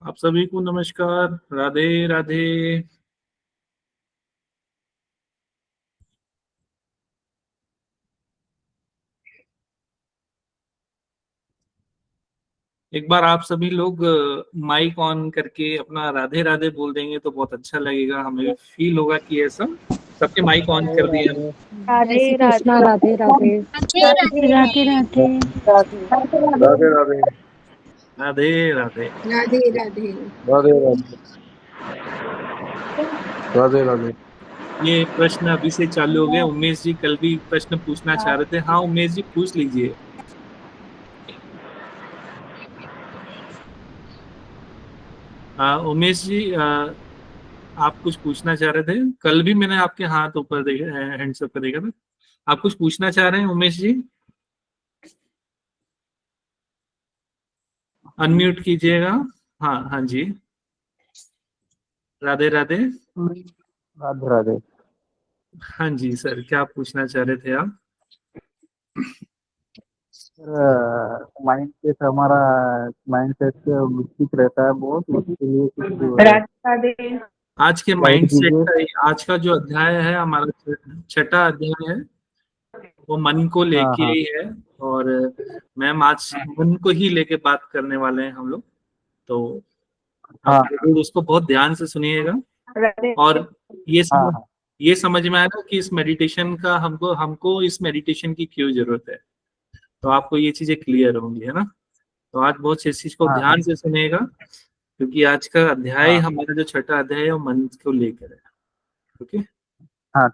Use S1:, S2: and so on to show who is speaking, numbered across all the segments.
S1: आप सभी को नमस्कार। राधे राधे। एक बार आप सभी लोग माइक ऑन करके अपना राधे राधे बोल देंगे तो बहुत अच्छा लगेगा, हमें फील होगा कि ऐसा सबके माइक ऑन कर दिए हम।
S2: जय श्री
S3: राधे
S2: कृष्णा।
S3: राधे।
S2: राधे राधे।
S3: राधे राधे राधे।
S4: राधे राधे।
S1: राधे राधे।
S5: राधे राधे।
S4: राधे राधे। राधे राधे।
S1: ये प्रश्न अभी से चालू हो गए। उमेश जी कल भी प्रश्न पूछना चाह रहे थे। हाँ उमेश जी पूछ लीजिए। उमेश जी, आप कुछ पूछना चाह रहे थे। कल भी मैंने आपके हाथ ऊपर देखा, हैंड्स ऊपर देखा था। आप कुछ पूछना चाह रहे हैं उमेश जी? अनम्यूट कीजिएगा। हाँ हाँ जी। राधे राधे।
S4: राधे राधे।
S1: हाँ जी सर, क्या पूछना चाह रहे थे आप?
S4: माइंड सेट हमारा माइंड सेट विकसित रहता है बहुत, उसके लिए कुछ
S3: राधे।
S1: आज के
S4: गाइड
S1: माइंड सेट
S4: कीजिए।
S1: का आज का जो अध्याय है हमारा छठा अध्याय है, वो मन को
S4: हाँ
S1: लेके
S4: हाँ
S1: ही है। और मैम आज मन को ही लेके बात करने वाले हैं हम लोग। तो आप
S4: हाँ
S1: जरूर उसको बहुत ध्यान से सुनिएगा।
S3: राधे।
S1: और ये
S4: हाँ
S1: समझ
S4: हाँ
S1: ये समझ में आएगा कि इस मेडिटेशन का हमको हमको इस मेडिटेशन की क्यों जरूरत है। तो आपको ये चीजें क्लियर होंगी, है ना? तो आज बहुत इस चीज को
S4: हाँ हाँ
S1: ध्यान से सुनिएगा, क्योंकि आज का अध्याय
S4: हाँ
S1: हमारा जो छठा अध्याय है वो मन को लेकर है। ओके।
S4: हाँ।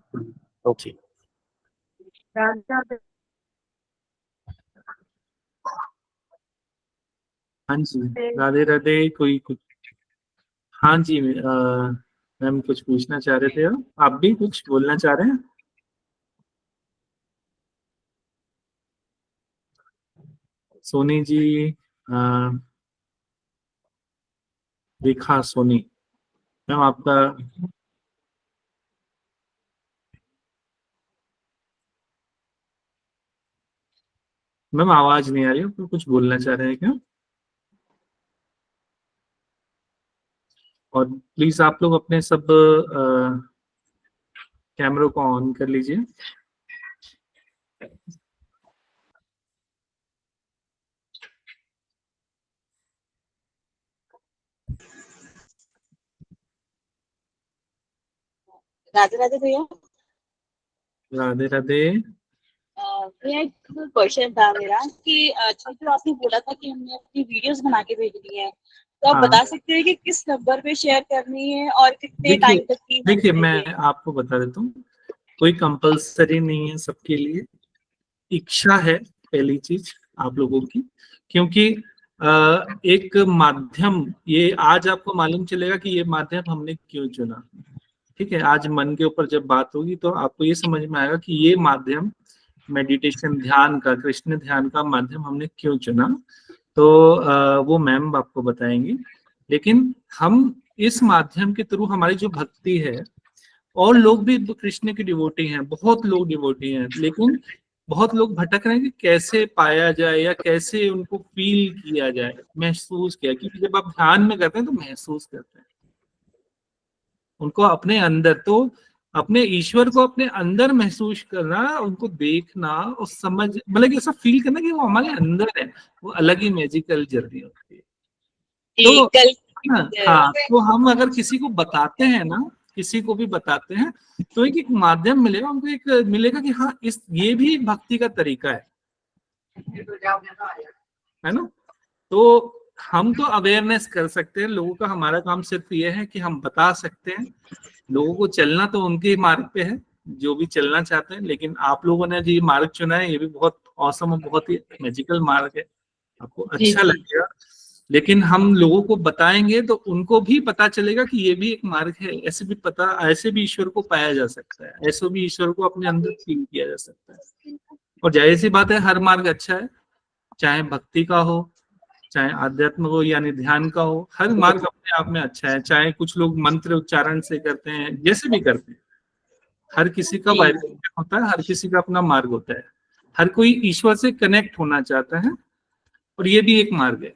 S4: ओके।
S1: ठीक।
S3: राधे।
S1: हाँ जी। राधे राधे। कोई कुछ? हाँ जी, मैम कुछ पूछना चाह रहे थे आप भी कुछ बोलना चाह रहे हैं? सोनी जी, अ, रेखा सोनी मैम आपका। मैम आवाज नहीं आ रही, आप कुछ बोलना चाह रहे हैं क्या? और प्लीज आप लोग अपने सब कैमरों को ऑन कर लीजिए।
S5: राधे राधे भैया।
S1: राधे राधे।
S5: भैया एक क्वेश्चन था मेरा कि जो आपने बोला था कि हमने अपनी वीडियोस बना के भेजनी है, तो आप
S1: हाँ
S5: बता सकते हैं कि किस नंबर पे शेयर करनी है और कितने
S1: देखिए,
S5: टाइम तक की होनी
S1: देखिए मैं
S5: चाहिए?
S1: आपको बता देता हूँ। कोई कंपलसरी नहीं है सबके लिए। इच्छा है पहली चीज आप लोगों की। क्योंकि एक माध्यम, ये आज आपको मालूम चलेगा कि ये माध्यम हमने क्यों चुना। ठीक है, आज मन के ऊपर जब बात होगी तो आपको ये समझ में आएगा कि ये माध्यम मेडिटेशन ध्यान का, कृष्ण ध्यान का माध्यम हमने क्यों चुना। तो वो मैम आपको बताएंगी। लेकिन हम इस माध्यम के थ्रू हमारी जो भक्ति है, और लोग भी तो कृष्ण के डिवोटी हैं, बहुत लोग डिवोटी हैं, लेकिन बहुत लोग भटक रहे हैं कि कैसे पाया जाए या कैसे उनको फील किया जाए, महसूस किया। क्योंकि जब आप ध्यान में करते हैं तो महसूस करते हैं उनको अपने अंदर। तो अपने ईश्वर को अपने अंदर महसूस करना, उनको देखना और समझ, मतलब कि ऐसा फील करना कि वो हमारे अंदर है, वो अलग ही मैजिकल जर्नी होती है।
S5: कि
S1: तो
S5: कल
S1: हाँ हाँ, तो हम अगर किसी को बताते हैं ना, किसी को भी बताते हैं, तो एक माध्यम मिलेगा उनको, एक मिलेगा कि हाँ इस ये भी भक्ति का तरीका है ना? तो हम तो अवेयरनेस कर सकते हैं लोगों का। हमारा काम सिर्फ ये है कि हम बता सकते हैं लोगों को। चलना तो उनके मार्ग पे है जो भी चलना चाहते हैं, लेकिन आप लोगों ने जो ये मार्ग चुना है ये भी बहुत औसम और बहुत ही मैजिकल मार्ग है, आपको
S5: जी
S1: अच्छा
S5: जी।
S1: लगेगा। लेकिन हम लोगों को बताएंगे तो उनको भी पता चलेगा कि ये भी एक मार्ग है। ऐसे भी ईश्वर को पाया जा सकता है, ऐसे भी ईश्वर को अपने अंदर फील किया जा सकता है। और जाहिर सी बात है, हर मार्ग अच्छा है, चाहे भक्ति का हो, चाहे आध्यात्म हो यानी ध्यान का हो। हर मार्ग अपने आप में अच्छा है। चाहे कुछ लोग मंत्र उच्चारण से करते हैं, जैसे भी करते हैं, हर किसी का
S5: जी
S1: वाइब्रेशन होता है, हर किसी का अपना मार्ग होता है। हर कोई ईश्वर से कनेक्ट होना चाहता है, और ये भी एक मार्ग है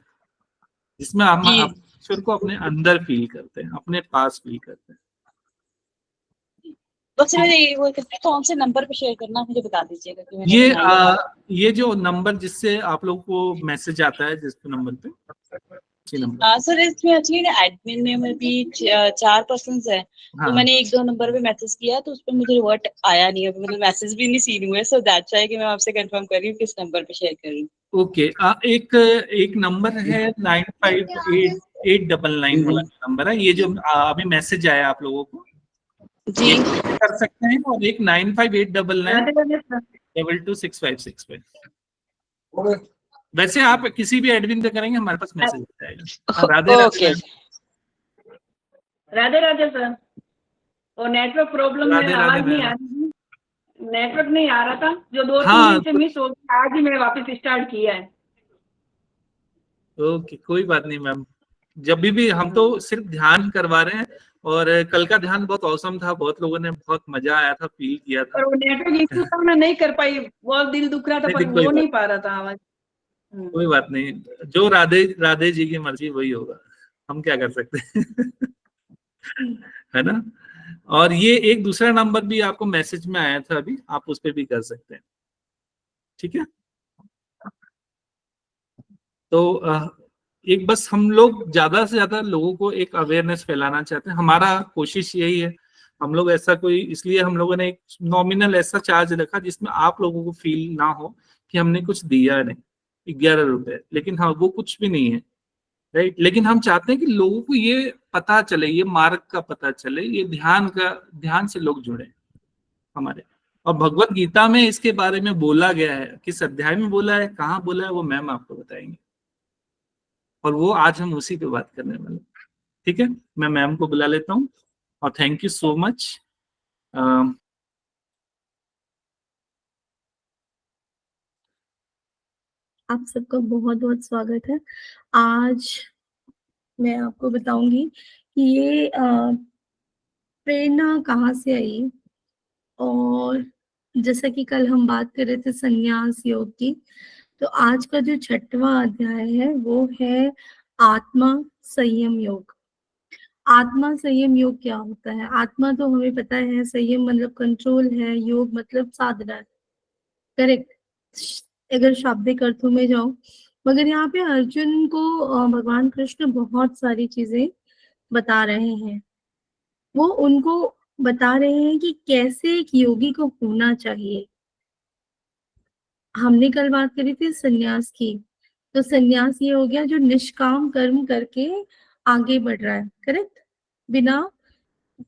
S1: जिसमें आप
S5: जी।
S1: ईश्वर को अपने अंदर फील करते हैं, अपने पास फील करते हैं।
S5: तो सर ये वो कौन से नंबर पे शेयर करना मुझे बता दीजिएगा कि मैंने
S1: ये
S5: बनाया है।
S1: ये जो नंबर जिससे आप लोग को मैसेज आता है, जिस नंबर पे, इसी नंबर।
S5: सर इसमें एक्चुअली ना एडमिन में भी 4 पर्सन है, तो
S1: हाँ।
S5: मैंने 1-2 नंबर पे मैसेज किया तो उस पर मुझे रिवर्ट आया नहीं है, मतलब मैसेज भी नहीं सीन हुए, सो दैट्स व्हाई कि मैं आपसे कंफर्म कर रही हूँ किस नंबर पे शेयर कर रही हूँ।
S1: ओके, एक नंबर है 958899 वाला नंबर है, ये जो अभी मैसेज आया आप लोगों को,
S5: जी
S1: ये कर सकते हैं, और एक 9589
S3: राधे राधे सर।
S1: 226565। वैसे आप किसी भी एडमिन पे करेंगे हमारे पास मैसेज आ जाएगा। हाँ, राधे
S5: ओके।
S1: राधे।
S3: राधे राधे सर। और नेटवर्क प्रॉब्लम है,
S1: राधे राधे
S3: आवाज नहीं
S1: मैम।
S3: आ रही थी, नेटवर्क नहीं आ रहा था, जो 2-3
S1: हाँ,
S3: दिन से मिस हो गया, आज ही मैंने वापस स्टार्ट किया है।
S1: ओके, कोई बात नहीं मैम, जब भी हम तो सिर्फ ध्यान करवा रहे हैं, और कल का ध्यान बहुत औसम था, बहुत लोगों ने बहुत मजा आया था, फील किया था।
S3: और वो नेटवर्क इश्यू था, मैं नहीं कर पाई, बहुत दिल दुख रहा था, पर
S1: कोई
S3: वो नहीं
S1: बात
S3: पा रहा था आवाज।
S1: कोई बात नहीं, जो राधे राधे जी की मर्जी वही होगा, हम क्या कर सकते हैं। है ना। और ये एक दूसरा नंबर भी आपको मैसेज में आया था अभी, आप उस पर भी कर सकते हैं, ठीक है। तो एक बस हम लोग ज्यादा से ज्यादा लोगों को एक अवेयरनेस फैलाना चाहते हैं, हमारा कोशिश यही है। हम लोग ऐसा कोई, इसलिए हम लोगों ने एक नॉमिनल ऐसा चार्ज रखा जिसमें आप लोगों को फील ना हो कि हमने कुछ दिया नहीं, 11 रुपए, लेकिन हाँ वो कुछ भी नहीं है, राइट। लेकिन हम चाहते हैं कि लोगों को ये पता चले, ये मार्ग का पता चले, ये ध्यान से लोग जुड़े हमारे। और भगवत गीता में इसके बारे में बोला गया है, किस अध्याय में बोला है, कहाँ बोला है, वो मैम आपको बताएंगे, और वो आज हम उसी पे बात करने वाले हैं, ठीक है। मैं मैम को बुला लेता हूँ, और थैंक यू सो मच।
S2: आप सबका बहुत बहुत स्वागत है। आज मैं आपको बताऊंगी कि ये प्रेरणा कहाँ से आई, और जैसा कि कल हम बात कर रहे थे संन्यास योग की, तो आज का जो 6वां अध्याय है वो है आत्मा संयम योग। आत्मा संयम योग क्या होता है? आत्मा तो हमें पता है, संयम मतलब कंट्रोल है, योग मतलब साधना है, करेक्ट, अगर शाब्दिक अर्थों में जाओ। मगर यहाँ पे अर्जुन को भगवान कृष्ण बहुत सारी चीजें बता रहे हैं। वो उनको बता रहे हैं कि कैसे एक योगी को होना चाहिए। हमने कल बात करी थी संन्यास की, तो संन्यास ये हो गया जो निष्काम कर्म करके आगे बढ़ रहा है, करेक्ट, बिना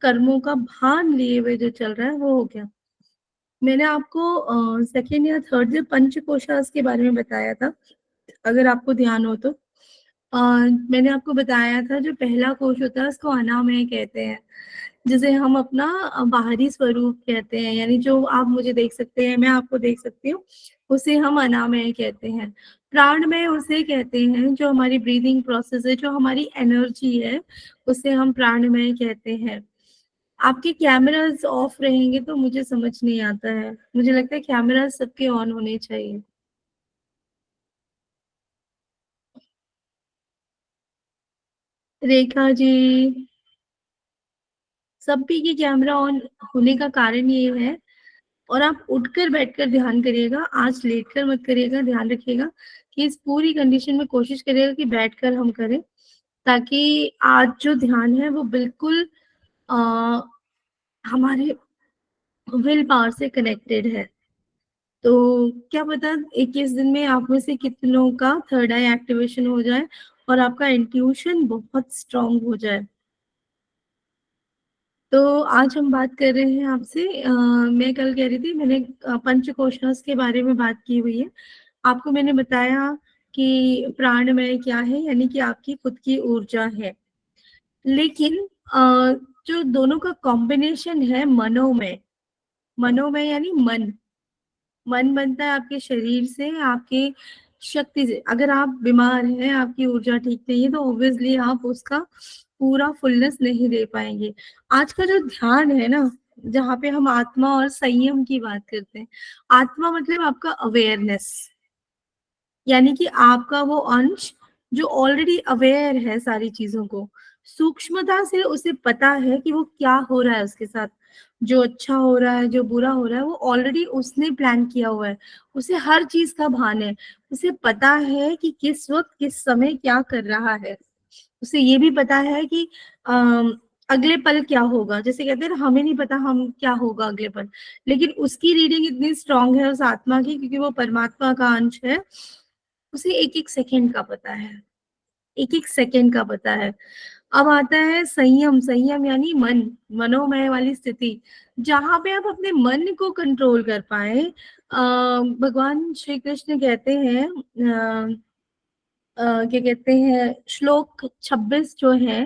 S2: कर्मों का भान लिए हुए जो चल रहा है वो हो गया। मैंने आपको सेकेंड या थर्ड जो पंचकोशास के बारे में बताया था, अगर आपको ध्यान हो तो। मैंने आपको बताया था जो पहला कोश होता है उसको अनामय कहते हैं, जिसे हम अपना बाहरी स्वरूप कहते हैं, यानी जो आप मुझे देख सकते हैं, मैं आपको देख सकती हूँ, उसे हम अनामय कहते हैं। प्राणमय उसे कहते हैं जो हमारी ब्रीदिंग प्रोसेस है, जो हमारी एनर्जी है, उसे हम प्राणमय कहते हैं। आपके कैमरास ऑफ रहेंगे तो मुझे समझ नहीं आता है, मुझे लगता है कैमरास सबके ऑन होने चाहिए। रेखा जी, सभी की कैमरा ऑन होने का कारण ये है, और आप उठकर बैठकर ध्यान करिएगा, आज लेटकर मत करिएगा, ध्यान रखिएगा कि इस पूरी कंडीशन में कोशिश करिएगा कि बैठकर हम करें, ताकि आज जो ध्यान है वो बिल्कुल हमारे विल पावर से कनेक्टेड है। तो क्या पता 21 दिन में आप में से कितनों का थर्ड आई एक्टिवेशन हो जाए और आपका इंट्यूशन बहुत स्ट्रांग हो जाए। तो आज हम बात कर रहे हैं आपसे, मैं कल कह रही थी, मैंने पंचकोशास के बारे में बात की हुई है। आपको मैंने बताया कि प्राणमय क्या है, यानी कि आपकी खुद की ऊर्जा है। लेकिन जो दोनों का कॉम्बिनेशन है मनोमय, मनोमय यानी मन बनता है आपके शरीर से, आपके शक्ति से। अगर आप बीमार हैं, आपकी ऊर्जा ठीक नहीं है, तो ऑब्वियसली आप उसका पूरा फुलनेस नहीं दे पाएंगे। आज का जो ध्यान है ना, जहाँ पे हम आत्मा और संयम की बात करते हैं, आत्मा मतलब आपका अवेयरनेस, यानी कि आपका वो अंश जो ऑलरेडी अवेयर है सारी चीजों को, सूक्ष्मता से उसे पता है कि वो क्या हो रहा है उसके साथ, जो अच्छा हो रहा है जो बुरा हो रहा है वो ऑलरेडी उसने प्लान किया हुआ है, उसे हर चीज का भान है, उसे पता है कि किस वक्त किस समय क्या कर रहा है, उसे ये भी पता है कि अगले पल क्या होगा। जैसे कहते हैं ना, हमें नहीं पता हम क्या होगा अगले पल, लेकिन उसकी रीडिंग इतनी स्ट्रांग है उस आत्मा की, क्योंकि वो परमात्मा का अंश है, उसे एक एक सेकंड का पता है, एक एक सेकंड का पता है। अब आता है संयम। संयम यानी मन, मनोमय वाली स्थिति, जहां पे आप अपने मन को कंट्रोल कर पाए। भगवान श्री कृष्ण कहते हैं, क्या कहते हैं, श्लोक 26 जो है,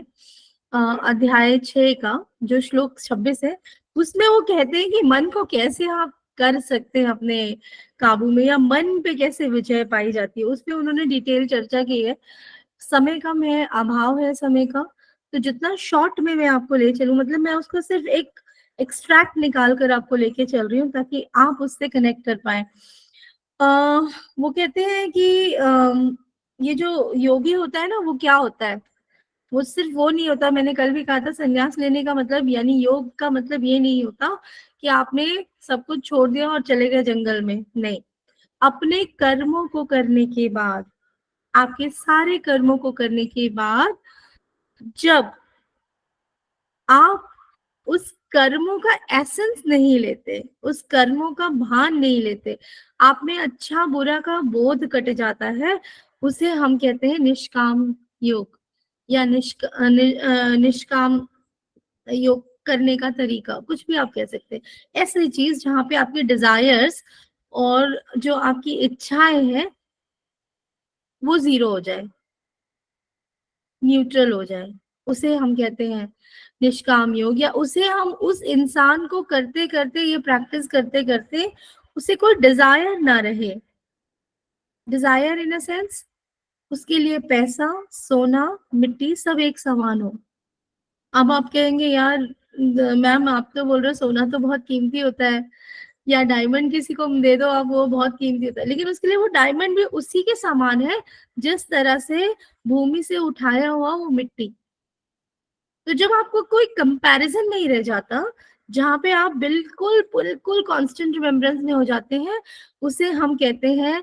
S2: अध्याय 6 का जो श्लोक 26 है, उसमें वो कहते हैं कि मन को कैसे आप कर सकते हैं अपने काबू में, या मन पे कैसे विजय पाई जाती है, उस पे उन्होंने डिटेल चर्चा की है। समय कम है, अभाव है समय का, तो जितना शॉर्ट में मैं आपको ले चलूं, मतलब मैं उसको सिर्फ एक एक्सट्रैक्ट निकाल कर आपको लेके चल रही हूँ ताकि आप उससे कनेक्ट कर पाए। वो कहते हैं कि ये जो योगी होता है ना, वो क्या होता है, वो सिर्फ वो नहीं होता, मैंने कल भी कहा था, संन्यास लेने का मतलब यानी योग का मतलब ये नहीं होता कि आपने सब कुछ छोड़ दिया और चले गए जंगल में, नहीं। अपने कर्मों को करने के बाद, आपके सारे कर्मों को करने के बाद, जब आप उस कर्मों का एसेंस नहीं लेते, उस कर्मों का भान नहीं लेते, आप में अच्छा बुरा का बोध कट जाता है, उसे हम कहते हैं निष्काम योग, या निष्काम योग करने का तरीका, कुछ भी आप कह सकते हैं। ऐसी चीज जहाँ पे आपके डिजायर्स और जो आपकी इच्छाएं हैं वो जीरो हो जाए, न्यूट्रल हो जाए, उसे हम कहते हैं निष्काम योग। या उसे हम उस इंसान को करते करते, ये प्रैक्टिस करते करते उसे कोई डिजायर ना रहे। डिजायर इन अ सेंस, उसके लिए पैसा, सोना, मिट्टी सब एक समान हो। अब आप कहेंगे यार मैम आप तो बोल रहे हो सोना तो बहुत कीमती होता है, या डायमंड किसी को दे दो आप, वो बहुत कीमती होता है, लेकिन उसके लिए वो डायमंड भी उसी के समान है जिस तरह से भूमि से उठाया हुआ वो मिट्टी। तो जब आपको कोई कंपैरिजन नहीं रह जाता, जहां पे आप बिल्कुल बिल्कुल कांस्टेंट रिमेम्बरेंस में हो जाते हैं, उसे हम कहते हैं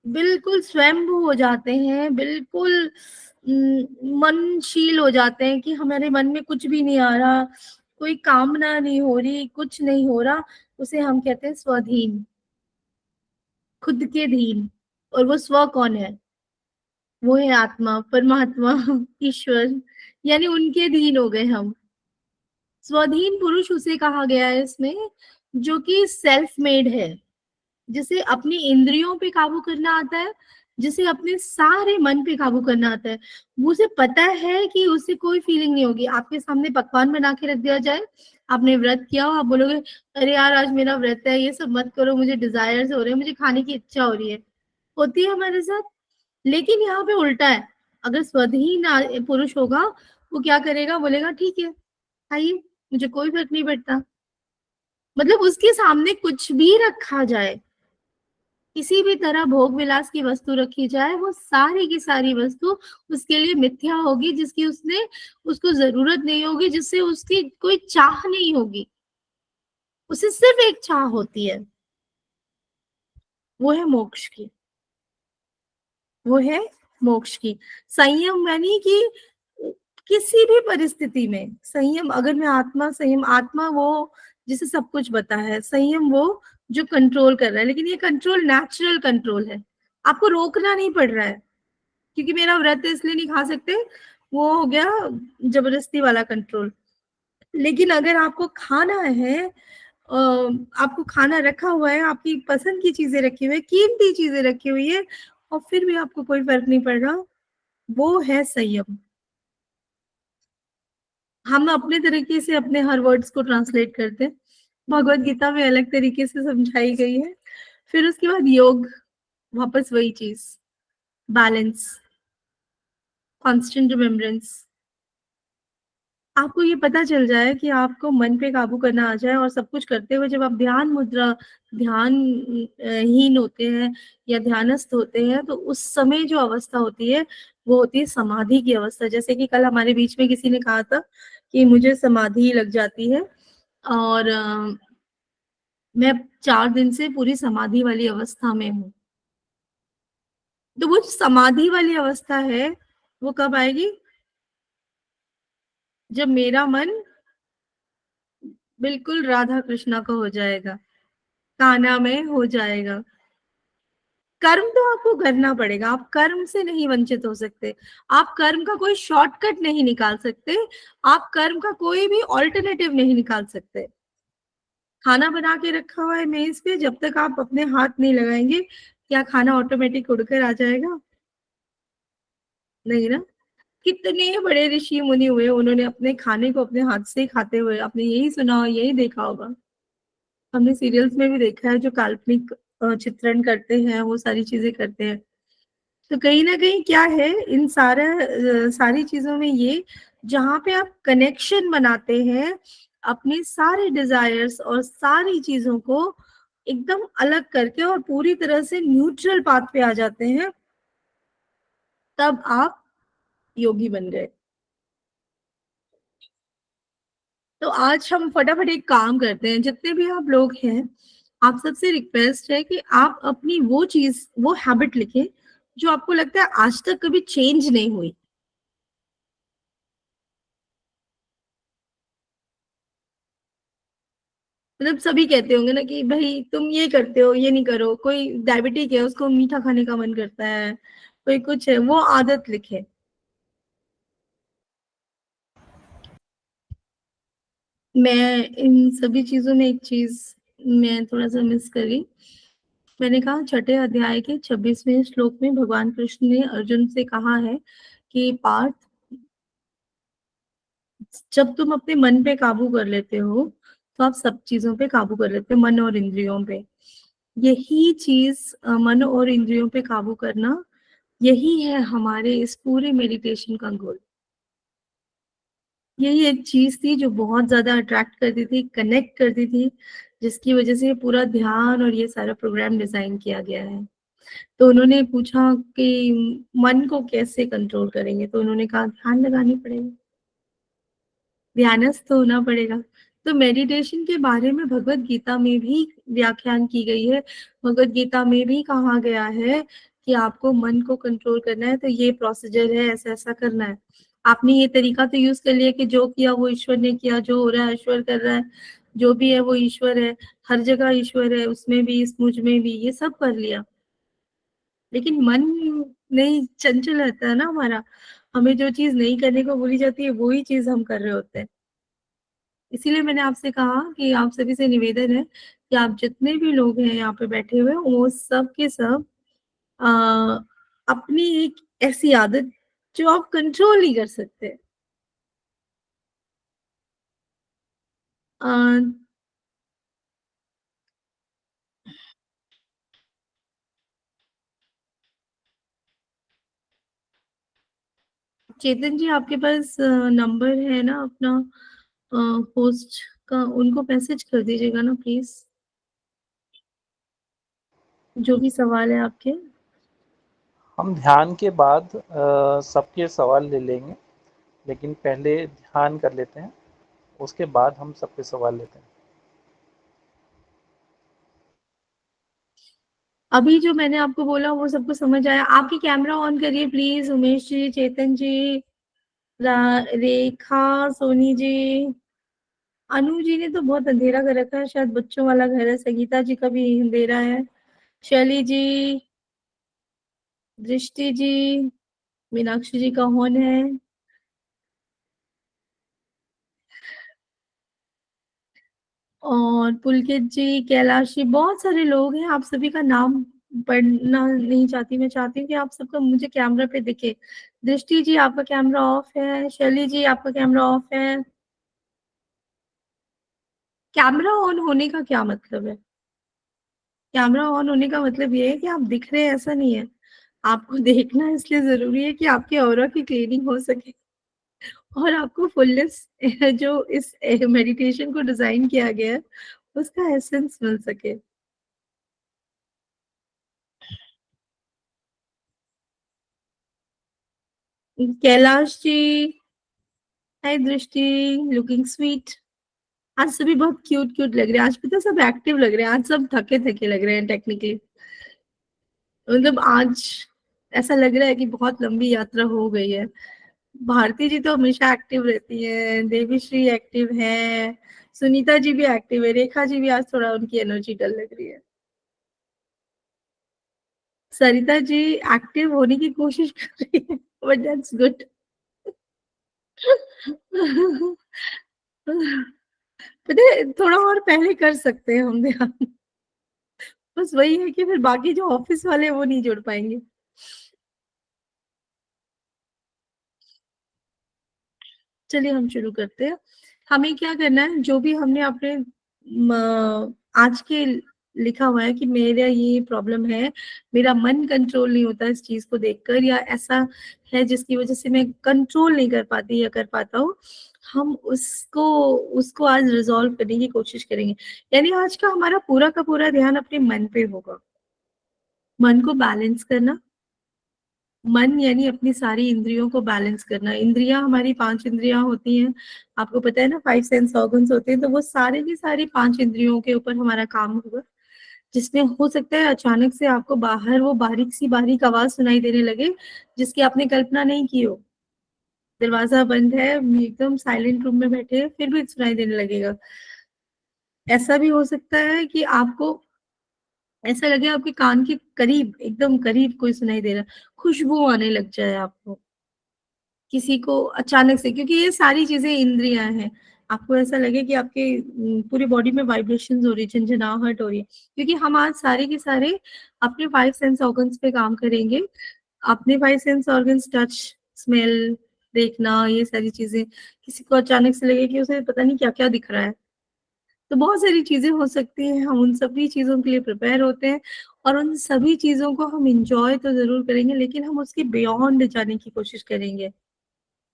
S2: बिल्कुल स्वयंभू हो जाते हैं, बिल्कुल मनशील हो जाते हैं कि हमारे मन में कुछ भी नहीं आ रहा, कोई कामना नहीं हो रही, कुछ नहीं हो रहा, उसे हम कहते हैं स्वधीन, खुद के धीन। और वो स्व कौन है? वो है आत्मा, परमात्मा, ईश्वर, यानी उनके धीन हो गए हम। स्वधीन पुरुष उसे कहा गया है इसमें जो कि सेल्फ मेड है, जिसे अपनी इंद्रियों पे काबू करना आता है, जिसे अपने सारे मन पे काबू करना आता है। उसे पता है कि उसे कोई फीलिंग नहीं होगी। आपके सामने पकवान बना के रख दिया जाए, आपने व्रत किया हो, आप बोलोगे अरे यार आज मेरा व्रत है, ये सब मत करो, मुझे डिजायर्स हो रहे हैं, मुझे खाने की इच्छा हो रही है, होती है हमारे साथ। लेकिन यहाँ पे उल्टा है, अगर स्वधीन पुरुष होगा, वो क्या करेगा, बोलेगा ठीक है खाइए, मुझे कोई फर्क नहीं पड़ता। मतलब उसके सामने कुछ भी रखा जाए, किसी भी तरह भोग विलास की वस्तु रखी जाए, वो सारी की सारी वस्तु उसके लिए मिथ्या होगी, जिसकी उसने उसको जरूरत नहीं होगी, जिससे उसकी कोई चाह नहीं होगी। उसे सिर्फ एक चाह होती है, वो है मोक्ष की, वो है मोक्ष की। संयम यानी कि किसी भी परिस्थिति में संयम, अगर मैं आत्मा संयम, आत्मा वो जिसे सब कुछ पता है, संयम वो जो कंट्रोल कर रहा है, लेकिन ये कंट्रोल नेचुरल कंट्रोल है, आपको रोकना नहीं पड़ रहा है क्योंकि मेरा व्रत है इसलिए नहीं खा सकते, वो हो गया जबरदस्ती वाला कंट्रोल। लेकिन अगर आपको खाना है, आपको खाना रखा हुआ है, आपकी पसंद की चीजें रखी हुई है, कीमती चीजें रखी हुई है, और फिर भी आपको कोई फर्क नहीं पड़ रहा, वो है संयम। हम अपने तरीके से अपने हर वर्ड्स को ट्रांसलेट करते हैं, भगवत गीता में अलग तरीके से समझाई गई है। फिर उसके बाद योग, वापस वही चीज, बैलेंस, कांस्टेंट रिमेम्बरेंस। आपको ये पता चल जाए कि आपको मन पे काबू करना आ जाए, और सब कुछ करते हुए जब आप ध्यान मुद्रा, ध्यान हीन होते हैं या ध्यानस्थ होते हैं, तो उस समय जो अवस्था होती है वो होती है समाधि की अवस्था। जैसे कि कल हमारे बीच में किसी ने कहा था कि मुझे समाधि लग जाती है, और मैं 4 दिन से पूरी समाधि वाली अवस्था में हूँ। तो वो समाधि वाली अवस्था है, वो कब आएगी? जब मेरा मन बिल्कुल राधा कृष्णा का हो जाएगा, कान्हा में हो जाएगा। कर्म तो आपको करना पड़ेगा, आप कर्म से नहीं वंचित हो सकते, आप कर्म का कोई शॉर्टकट नहीं निकाल सकते, आप कर्म का कोई भी ऑल्टरनेटिव नहीं निकाल सकते। खाना बना के रखा हुआ है मेज पे, जब तक आप अपने हाथ नहीं लगाएंगे, क्या खाना ऑटोमेटिक उड़कर आ जाएगा? नहीं ना। कितने बड़े ऋषि मुनि हुए, उन्होंने अपने खाने को अपने हाथ से खाते हुए, आपने यही सुना, यही देखा होगा। हमने सीरियल्स में भी देखा है, जो काल्पनिक चित्रण करते हैं वो सारी चीजें करते हैं। तो कहीं ना कहीं क्या है इन सारी चीजों में, ये जहाँ पे आप कनेक्शन बनाते हैं अपने सारे डिजायर्स और सारी चीजों को एकदम अलग करके, और पूरी तरह से न्यूट्रल पाथ पे आ जाते हैं, तब आप योगी बन गए। तो आज हम फटाफट एक काम करते हैं, जितने भी आप लोग हैं, आप सबसे रिक्वेस्ट है कि आप अपनी वो चीज, वो हैबिट लिखें जो आपको लगता है आज तक कभी चेंज नहीं हुई। मतलब सभी कहते होंगे ना कि भाई तुम ये करते हो, ये नहीं करो। कोई डायबिटिक है, उसको मीठा खाने का मन करता है, कोई कुछ है, वो आदत लिखे। मैं इन सभी चीजों में एक चीज मैं थोड़ा सा मिस करी। मैंने कहा छठे अध्याय के 26वें श्लोक में भगवान कृष्ण ने अर्जुन से कहा है कि पार्थ, जब तुम अपने मन पे काबू कर लेते हो, तो आप सब चीजों पे काबू कर लेते हो, मन और इंद्रियों पे। यही चीज मन और इंद्रियों पे काबू करना, यही है हमारे इस पूरे मेडिटेशन का गोल। यही एक चीज थी जो बहुत ज्यादा अट्रैक्ट करती थी, कनेक्ट करती थी, जिसकी वजह से पूरा ध्यान और ये सारा प्रोग्राम डिजाइन किया गया है। तो उन्होंने पूछा कि मन को कैसे कंट्रोल करेंगे, तो उन्होंने कहा ध्यान लगानी पड़ेगी, ध्यानस्थ होना पड़ेगा। तो मेडिटेशन के बारे में भगवत गीता में भी व्याख्यान की गई है। भगवत गीता में भी कहा गया है कि आपको मन को कंट्रोल करना है, तो ये प्रोसीजर है, ऐसा ऐसा करना है। आपने ये तरीका तो यूज कर लिया कि जो किया वो ईश्वर ने किया, जो हो रहा है ईश्वर कर रहा है, जो भी है वो ईश्वर है, हर जगह ईश्वर है, उसमें भी, इस मुझ में भी, ये सब कर लिया। लेकिन मन नहीं, चंचल रहता है ना हमारा। हमें जो चीज नहीं करने को बोली जाती है, वही चीज हम कर रहे होते हैं। इसीलिए मैंने आपसे कहा कि आप सभी से निवेदन है कि आप जितने भी लोग हैं यहाँ पे बैठे हुए, वो सब के सब आ, अपनी एक ऐसी आदत जो आप कंट्रोल नहीं कर सकते, आ, चेतन जी, आपके पास नंबर है ना अपना होस्ट का, उनको मैसेज कर दीजिएगा ना प्लीज, जो भी सवाल है आपके।
S6: हम ध्यान के बाद सबके सवाल ले लेंगे, लेकिन पहले ध्यान कर लेते हैं, उसके बाद हम सबके सवाल लेते हैं।
S2: अभी जो मैंने आपको बोला वो सबको समझ आया? आपकी कैमरा ऑन करिए प्लीज, उमेश जी, चेतन जी, रेखा, सोनी जी। अनु जी ने तो बहुत अंधेरा कर रखा है, शायद बच्चों वाला घर है। संगीता जी का भी अंधेरा है। शैली जी, दृष्टि जी, मीनाक्षी जी का होन है, और पुलकित जी, कैलाश जी, बहुत सारे लोग हैं। आप सभी का नाम पढ़ना नहीं चाहती, मैं चाहती हूँ कि आप सबका मुझे कैमरा पे दिखे। दृष्टि जी, आपका कैमरा ऑफ है। शैली जी, आपका कैमरा ऑफ है। कैमरा ऑन होने का क्या मतलब है? कैमरा ऑन होने का मतलब ये है कि आप दिख रहे हैं, ऐसा नहीं है। आपको देखना इसलिए जरूरी है कि आपके ऑरा की क्लीनिंग हो सके, और आपको फुलनेस जो इस मेडिटेशन को डिजाइन किया गया है उसका एसेंस मिल सके। कैलाश जी, हाय दृष्टि, लुकिंग स्वीट। आज सभी बहुत क्यूट क्यूट लग रहे हैं, आज पता है सब एक्टिव लग रहे हैं, आज सब थके थके लग रहे हैं टेक्निकली। मतलब आज ऐसा लग रहा है कि बहुत लंबी यात्रा हो गई है। भारती जी तो हमेशा एक्टिव रहती है, देवीश्री एक्टिव है, सुनीता जी भी एक्टिव है, रेखा जी भी आज थोड़ा उनकी एनर्जी डल लग रही है। सरिता जी एक्टिव होने की कोशिश कर रही है, बट दैट्स गुड। पता है थोड़ा और पहले कर सकते हैं हम ध्यान, बस वही है कि फिर बाकी जो ऑफिस वाले हैं वो नहीं जुड़ पाएंगे। चलिए हम शुरू करते हैं। हमें क्या करना है, जो भी हमने अपने आज के लिखा हुआ है कि मेरा ये प्रॉब्लम है, मेरा मन कंट्रोल नहीं होता इस चीज को देखकर, या ऐसा है जिसकी वजह से मैं कंट्रोल नहीं कर पाती या कर पाता हूँ, हम उसको उसको आज रिजॉल्व करने की कोशिश करेंगे। यानी आज का हमारा पूरा का पूरा ध्यान अपने मन पे होगा। मन को बैलेंस करना, मन यानी अपनी सारी इंद्रियों को बैलेंस करना। इंद्रियां हमारी 5 इंद्रियां होती हैं, आपको पता है ना, 5 सेंस ऑर्गन्स होते हैं, तो वो सारे की सारी 5 इंद्रियों के ऊपर हमारा काम होगा। जिसमें हो सकता है अचानक से आपको बाहर वो बारीक आवाज सुनाई देने लगे जिसकी आपने कल्पना नहीं की हो। दरवाजा बंद है, एकदम साइलेंट रूम में बैठे हैं, फिर भी सुनाई देने लगेगा। ऐसा भी हो सकता है कि आपको ऐसा लगे आपके कान के करीब, एकदम करीब कोई सुनाई दे रहा है, खुशबू आने लग जाए आपको किसी को अचानक से, क्योंकि ये सारी चीजें इंद्रियां हैं। आपको ऐसा लगे कि आपके पूरी बॉडी में वाइब्रेशंस हो रही है, झंझनाहट हो रही है, क्योंकि हम आज सारे के सारे अपने 5 सेंस ऑर्गन्स पे काम करेंगे। अपने 5 सेंस ऑर्गन्स, टच, स्मेल, देखना, ये सारी चीजें। किसी को अचानक से लगे कि उसे पता नहीं क्या क्या दिख रहा है, तो बहुत सारी चीजें हो सकती हैं। हम उन सभी चीजों के लिए प्रिपेयर होते हैं और उन सभी चीजों को हम इंजॉय तो जरूर करेंगे, लेकिन हम उसके बियॉन्ड जाने की कोशिश करेंगे,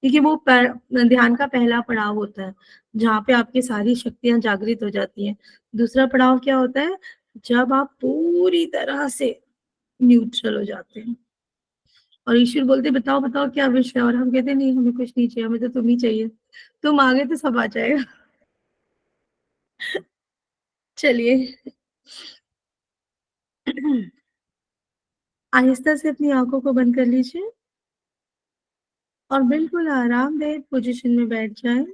S2: क्योंकि वो ध्यान का पहला पड़ाव होता है जहाँ पे आपकी सारी शक्तियां जागृत हो जाती हैं। दूसरा पड़ाव क्या होता है, जब आप पूरी तरह से न्यूट्रल हो जाते हैं और ईश्वर बोलते बताओ बताओ क्या विश है, और हम कहते नहीं हमें कुछ नहीं चाहिए, हमें तो तुम ही चाहिए, तुम आ गए तो सब आ जाएगा। चलिए आहिस्ता से अपनी आंखों को बंद कर लीजिए और बिल्कुल आरामदायक पोजीशन में बैठ जाएं।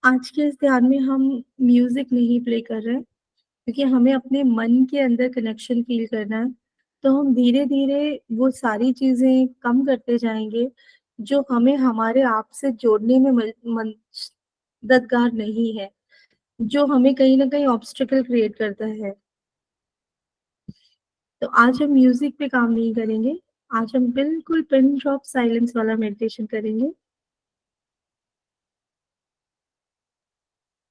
S2: आज के इस ध्यान में हम म्यूजिक नहीं प्ले कर रहे हैं, क्योंकि हमें अपने मन के अंदर कनेक्शन फील करना है। तो हम धीरे धीरे वो सारी चीजें कम करते जाएंगे जो हमें हमारे आप से जोड़ने में मददगार नहीं है, जो हमें कहीं ना कहीं ऑब्स्टिकल क्रिएट करता है। तो आज हम म्यूजिक पे काम नहीं करेंगे, आज हम बिल्कुल पिन ड्रॉप साइलेंस वाला मेडिटेशन करेंगे,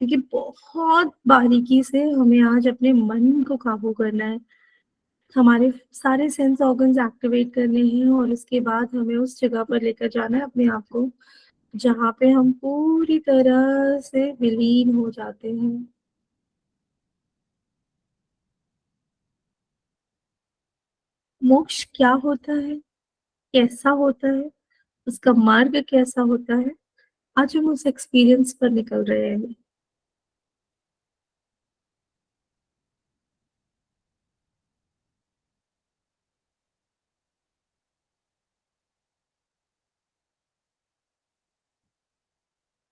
S2: क्योंकि बहुत बारीकी से हमें आज अपने मन को काबू करना है। हमारे सारे सेंस ऑर्गन्स एक्टिवेट करने हैं और उसके बाद हमें उस जगह पर लेकर जाना है अपने आप को जहाँ पे हम पूरी तरह से विलीन हो जाते हैं। मोक्ष क्या होता है, कैसा होता है, उसका मार्ग कैसा होता है, आज हम उस एक्सपीरियंस पर निकल रहे हैं।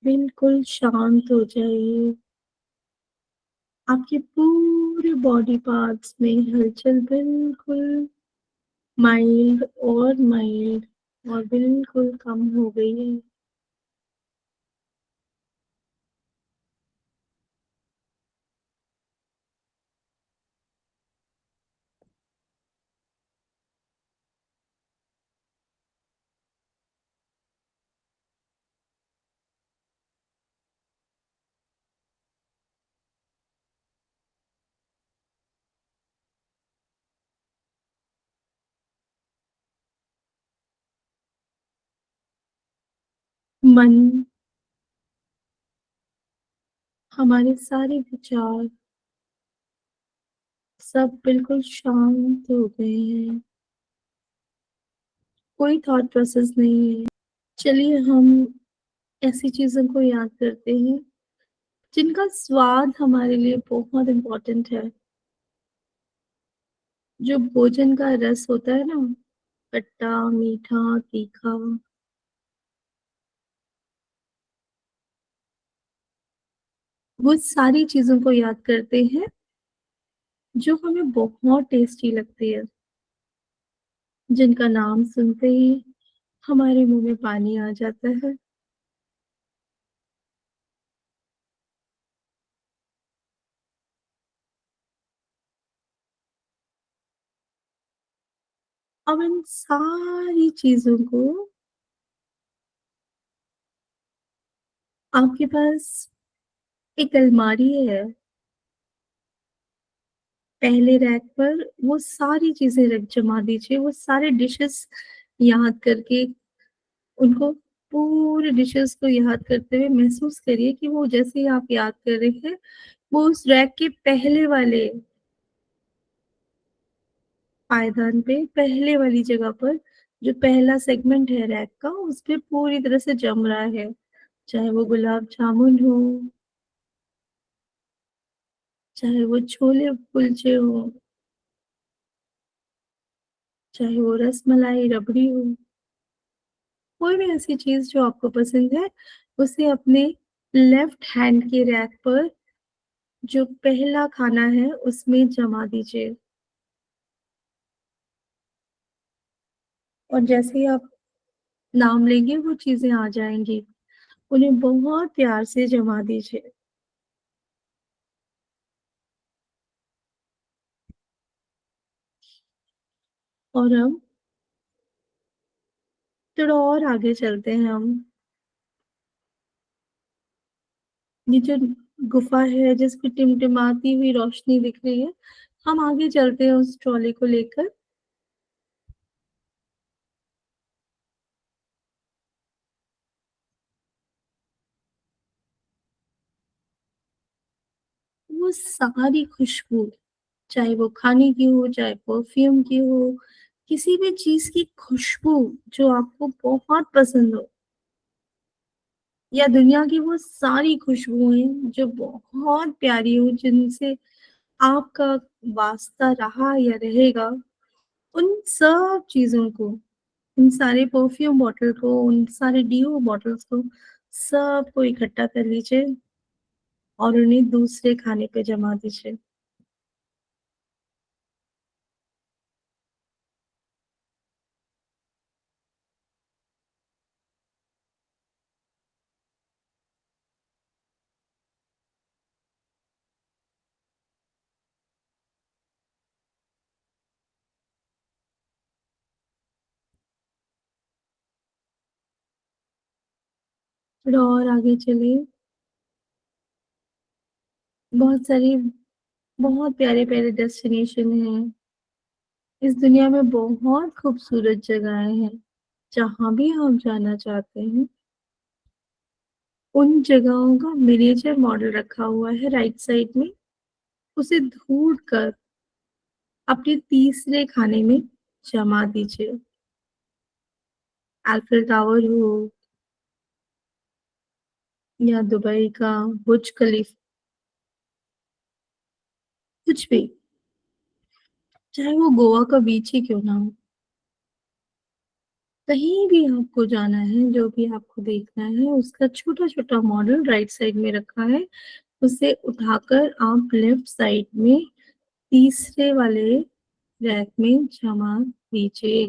S2: बिल्कुल शांत हो जाइए, आपके पूरे बॉडी पार्ट्स में हलचल बिल्कुल माइल्ड और माइल्ड और बिल्कुल कम हो गई है। मन, हमारे सारे विचार सब बिल्कुल शांत हो गए हैं। कोई थॉट प्रोसेस नहीं है। चलिए हम ऐसी चीज़ों को याद करते हैं जिनका स्वाद हमारे लिए बहुत इम्पोर्टेंट है। जो भोजन का रस होता है ना, खट्टा, मीठा, तीखा, वो सारी चीज़ों को याद करते हैं जो हमें बहुत टेस्टी लगती है, जिनका नाम सुनते ही हमारे मुँह में पानी आ जाता है। अब इन सारी चीज़ों को आपके पास एक अलमारी है, पहले रैक पर वो सारी चीज़ें रख जमा दीजिए, वो सारे डिशेज़ याद करके उनको पूरे डिशेज़ को याद करते हुए महसूस करिए कि वो जैसे ही आप याद कर रहे हैं, वो उस रैक के पहले वाले पायदान पे, पहले वाली जगह पर, जो पहला सेगमेंट है रैक का, उस पे पूरी तरह से जम रहा है। चाहे वो गुलाब जामुन हो, चाहे वो छोले कुलचे हो, चाहे वो रसमलाई रबड़ी हो, कोई भी ऐसी चीज़ जो आपको पसंद है, उसे अपने लेफ्ट हैंड के रैक पर जो पहला खाना है, उसमें जमा दीजिए। और जैसे ही आप नाम लेंगे, वो चीज़ें आ जाएँगी। उन्हें बहुत प्यार से जमा दीजिए। और अब थोड़ा और आगे चलते हैं हम। ये जो गुफ़ा है जिसकी टिमटिमाती हुई रोशनी दिख रही है, हम आगे चलते हैं उस ट्रॉली को लेकर। वो सारी खुशबू, चाहे वो खाने की हो, चाहे परफ्यूम की हो, किसी भी चीज़ की खुशबू जो आपको बहुत पसंद हो, या दुनिया की वो सारी खुशबुएँ जो बहुत प्यारी हो, जिनसे आपका वास्ता रहा या रहेगा, उन सब चीज़ों को, उन सारे परफ्यूम बॉटल को, उन सारे डीओ बॉटल्स को, सबको इकट्ठा कर लीजिए और उन्हें दूसरे खाने पे जमा दीजिए। थोड़ा और आगे चलिए, बहुत सारी बहुत प्यारे-प्यारे डेस्टिनेशन हैं। इस दुनिया में बहुत खूबसूरत जगहें हैं, जहाँ भी आप जाना चाहते हैं, उन जगहों का मिनिएचर मॉडल रखा हुआ है राइट साइड में। उसे ढूँढ कर अपने तीसरे खाने में जमा दीजिए। एफिल टावर हो या दुबई का बुर्ज खलीफा, कुछ भी, चाहे वो गोवा का बीच ही क्यों ना हो, कहीं भी आपको जाना है, जो भी आपको देखना है, उसका छोटा-छोटा मॉडल राइट साइड में रखा है। उसे उठाकर आप लेफ्ट साइड में तीसरे वाले रैक में जमा दीजिए।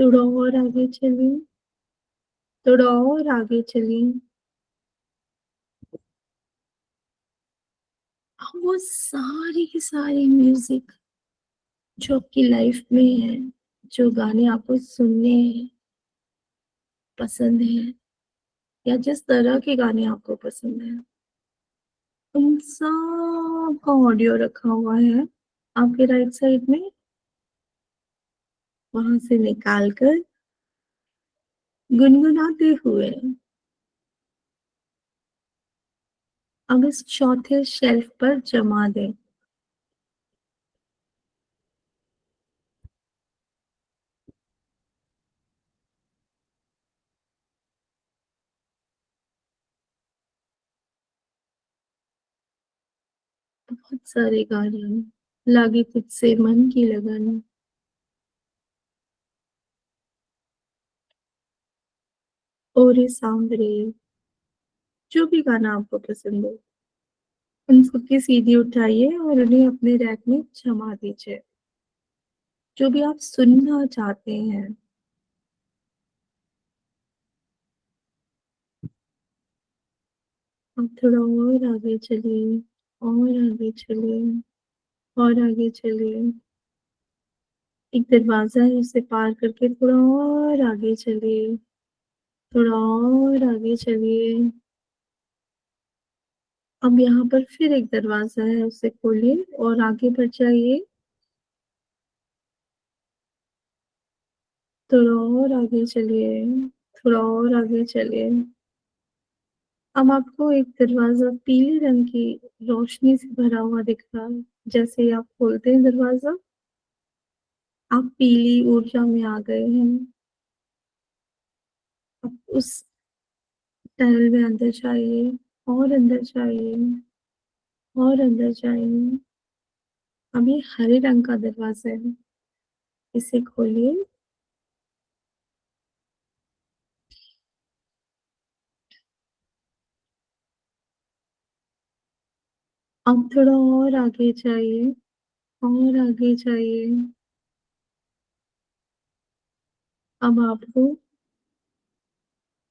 S2: थोड़ा और आगे चलिए, थोड़ा और आगे चलिए। अब वो सारी की सारी म्यूजिक जो आपकी लाइफ में है, जो गाने आपको सुनने पसंद है या जिस तरह के गाने आपको पसंद है, उन सब का ऑडियो रखा हुआ है आपके राइट साइड में। वहां से निकाल कर गुनगुनाते हुए अब इस चौथे शेल्फ पर जमा दें। बहुत सारे गाने, लागे तुझसे मन की लगन, ओरे सांवरे, जो भी गाना आपको पसंद हो, उन सबकी सीडी उठाइए और उन्हें अपने रैक में जमा दीजिए। जो भी आप सुनना चाहते हैं, आप थोड़ा और आगे चलिए, और आगे चलिए, और आगे चलिए। एक दरवाजा है, उसे पार करके थोड़ा और आगे चलिए, थोड़ा और आगे चलिए। अब यहाँ पर फिर एक दरवाजा है, उसे खोलिए और आगे बढ़ जाइए, थोड़ा और आगे चलिए, थोड़ा और आगे चलिए। अब आपको एक दरवाजा पीले रंग की रोशनी से भरा हुआ दिख रहा है। जैसे ही आप खोलते हैं दरवाजा, आप पीली ऊर्जा में आ गए हैं। आप उस टनल में अंदर जाइए, और अंदर जाइए, और अंदर जाइए। अब ये हरे रंग का दरवाजा है, इसे खोलिए। अब थोड़ा और आगे जाइए, और आगे जाइए। अब आपको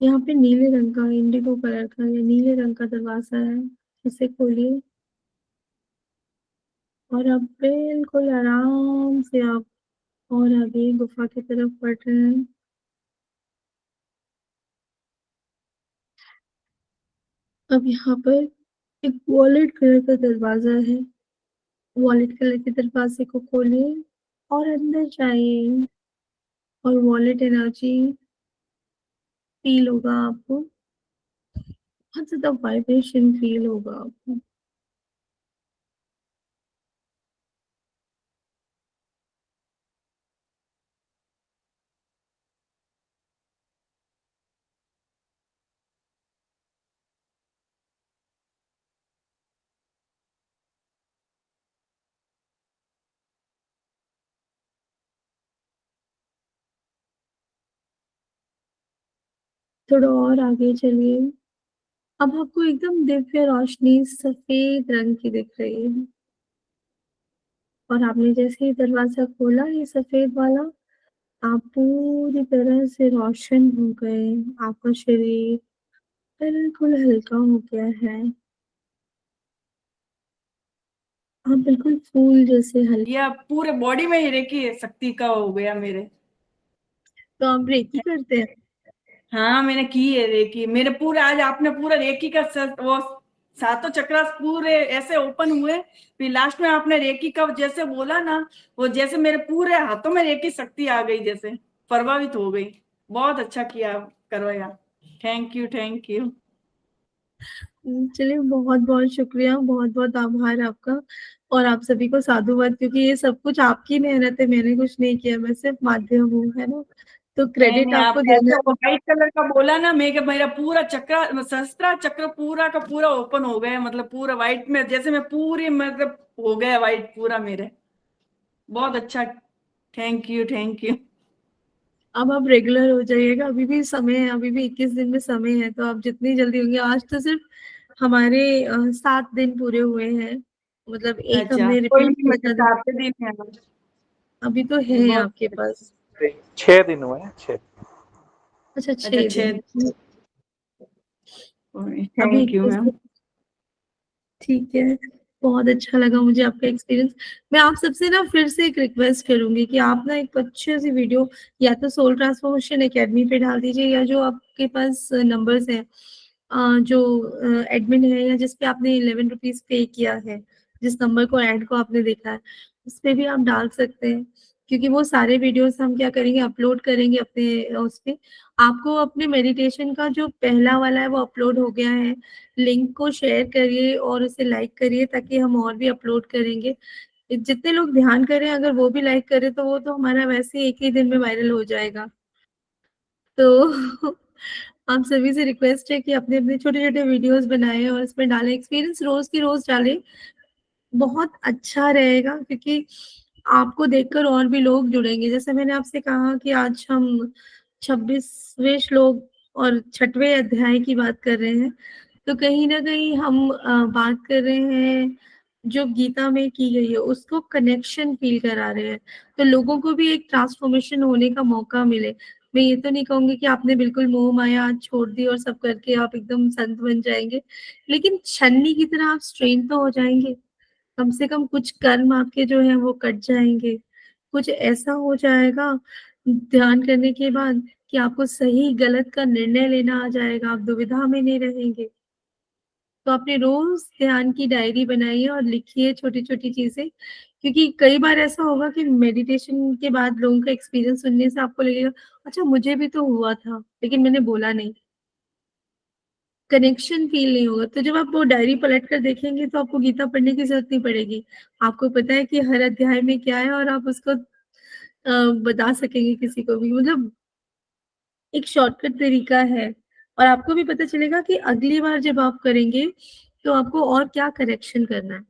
S2: यहाँ पे नीले रंग का, इंडिगो कलर का या नीले रंग का दरवाजा है, इसे खोलिए और अब बिल्कुल आराम से आप और आगे गुफा की तरफ बढ़ रहे हैं। अब यहाँ पर एक वॉलेट कलर का दरवाजा है, वॉलेट कलर के दरवाजे को खोलिए और अंदर जाइए और वॉलेट एनर्जी फील होगा आपको, बहुत ज्यादा वाइब्रेशन फील होगा आपको। थोड़ा और आगे चलिए। अब आपको एकदम दिव्य रोशनी सफेद रंग की दिख रही है और आपने जैसे ही दरवाजा खोला, ये सफेद वाला, आप पूरी तरह से रोशन हो गए। आपका शरीर बिल्कुल हल्का हो गया है, आप बिल्कुल फूल जैसे हल्के।
S3: या पूरे बॉडी में ही रेकी शक्ति का हो गया मेरे।
S2: तो आप रेकी करते हैं?
S3: हाँ मैंने की है रेकी, मेरे पूरे आज आपने पूरा रेकी का वो सातों चक्रा पूरे ऐसे ओपन हुए, फिर लास्ट में आपने रेकी का जैसे बोला ना, वो जैसे मेरे पूरे हाथों में रेकी शक्ति आ गई, जैसे प्रभावित हो गई। बहुत अच्छा किया, करवाया। Thank you, thank you.
S2: चलिए, बहुत बहुत शुक्रिया, बहुत बहुत आभार आपका। और आप सभी को साधुवाद, क्योंकि ये सब कुछ आपकी मेहनत है, मैंने कुछ नहीं किया, मैं सिर्फ माध्यम हूँ, है ना। तो
S3: नहीं
S2: क्रेडिट
S3: नहीं,
S2: आपको
S3: आपने ऐसे
S2: देना।
S3: व्हाइट कलर का बोला ना, मैं कि मेरा पूरा चक्र सहस्त्रा चक्र पूरा का पूरा ओपन हो गया, मतलब पूरा व्हाइट में, जैसे मैं पूरी मतलब हो गया व्हाइट पूरा मेरे। बहुत अच्छा, थैंक यू, थैंक यू।
S2: अब आप रेगुलर हो जाइएगा, अभी भी समय है, अभी भी 21 दिन में समय है, तो आप जितनी जल्दी होंगे। आज तो सिर्फ हमारे 7 दिन पूरे हुए हैं, मतलब एक
S3: अच्छा,
S2: हमने
S3: कोई
S2: रिपीट
S3: नहीं,
S2: किया
S3: मेरे
S2: था।
S3: साथ दिन है।
S2: अभी तो है
S3: बहुत
S2: आपके पास।
S6: 6 दिन हुए हैं, 6।
S2: अच्छा,
S3: अच्छा
S2: 6
S3: छः।
S2: दिन। अभी
S3: थैंक यू मैम।
S2: ठीक है, बहुत अच्छा लगा मुझे आपका एक्सपीरियंस। मैं आप सबसे ना फिर से एक रिक्वेस्ट करूँगी कि आप ना एक अच्छी सी वीडियो या तो सोल ट्रांसफॉर्मेशन एकेडमी पे डाल दीजिए, या जो आपके पास नंबर्स हैं जो एडमिन है, या जिस पे आपने 11 रुपीज़ पे किया है, जिस नंबर को ऐड को आपने देखा है, उस पे भी आप डाल सकते हैं। क्योंकि वो सारे वीडियोज़ हम क्या करेंगे, अपलोड करेंगे अपने उस पे। आपको अपने मेडिटेशन का जो पहला वाला है वो अपलोड हो गया है, लिंक को शेयर करिए और उसे लाइक करिए, ताकि हम और भी अपलोड करेंगे। जितने लोग ध्यान करें अगर वो भी लाइक करें तो वो तो हमारा वैसे ही एक ही दिन में वायरल हो जाएगा। तो आप सभी से रिक्वेस्ट है कि अपने-अपने छोटे-छोटे वीडियोज़ बनाएँ और इसमें डालें, एक्सपीरियंस रोज़ की रोज़ डालें। बहुत अच्छा रहेगा, क्योंकि आपको देखकर और भी लोग जुड़ेंगे। जैसे मैंने आपसे कहा कि आज हम 26वें श्लोक और 6वें अध्याय की बात कर रहे हैं। तो कहीं न कहीं हम बात कर रहे हैं जो गीता में की गई है, उसको कनेक्शन फ़ील करा रहे हैं। तो लोगों को भी एक ट्रांसफ़ॉर्मेशन होने का मौका मिले। मैं ये तो नहीं कहूँगी कि आपने बिल्कुल मोह-माया आज छोड़ दी और सब करके आप एकदम संत बन जाएँगे। लेकिन छन्नी की तरह आप स्ट्रेन तो हो जाएँगे। कम से कम कुछ कर्म आपके जो हैं वो कट जाएँगे। कुछ ऐसा हो जाएगा ध्यान करने के बाद कि आपको सही-गलत का निर्णय लेना आ जाएगा, आप दुविधा में नहीं रहेंगे। तो अपने रोज़ ध्यान की डायरी बनाइए और लिखिए छोटी-छोटी चीज़ें, क्योंकि कई बार ऐसा होगा कि मेडिटेशन के बाद लोगों का एक्सपीरियंस सुनने से आपको लगेगा, अच्छा मुझे भी तो हुआ था, लेकिन मैंने बोला नहीं। कनेक्शन फ़ील नहीं होगा। तो जब आप वो डायरी पलट कर देखेंगे तो आपको गीता पढ़ने की ज़रूरत नहीं पड़ेगी। आपको पता है कि हर अध्याय में क्या है और आप उसको बता सकेंगे किसी को भी। मतलब एक शॉर्टकट तरीका है, और आपको भी पता चलेगा कि अगली बार जब आप करेंगे तो आपको और क्या करेक्शन करना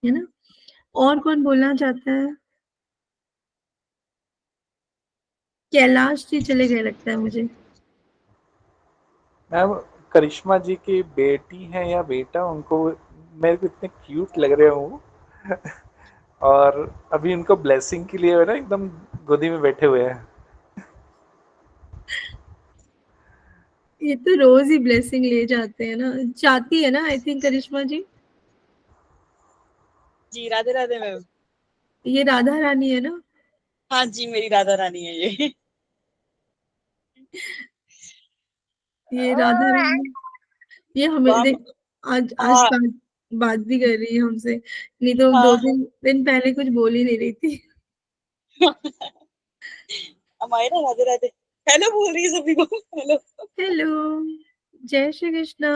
S2: है ना? और कौन बोलना चाहता है? कैलाश जी चले गए लगता है मुझे।
S6: मैम, करिश्मा जी की बेटी है या बेटा, उनको मेरे को इतने क्यूट लग रहे हो वो। और अभी उनको ब्लेसिंग के लिए है ना, एकदम गोदी में बैठे हुए हैं।
S2: ये तो रोज़ ही ब्लेसिंग ले जाते हैं ना। चाहती है ना आई थिंक करिश्मा जी?
S5: जी राधे राधे मैम।
S2: ये राधा रानी है ना?
S5: हाँ जी, मेरी राधा रानी है ये।
S2: ये राधा रानी, ये हमें
S5: वाम,
S2: देख आज आज
S5: हाँ
S2: बात बात भी कर रही है हमसे, नहीं तो 2
S5: हाँ।
S2: दिन पहले कुछ बोल ही नहीं रही थी।
S5: अमायरा राधे राधे। हेलो बोल रही है सभी को। हेलो।
S2: हेलो, जय श्री कृष्णा।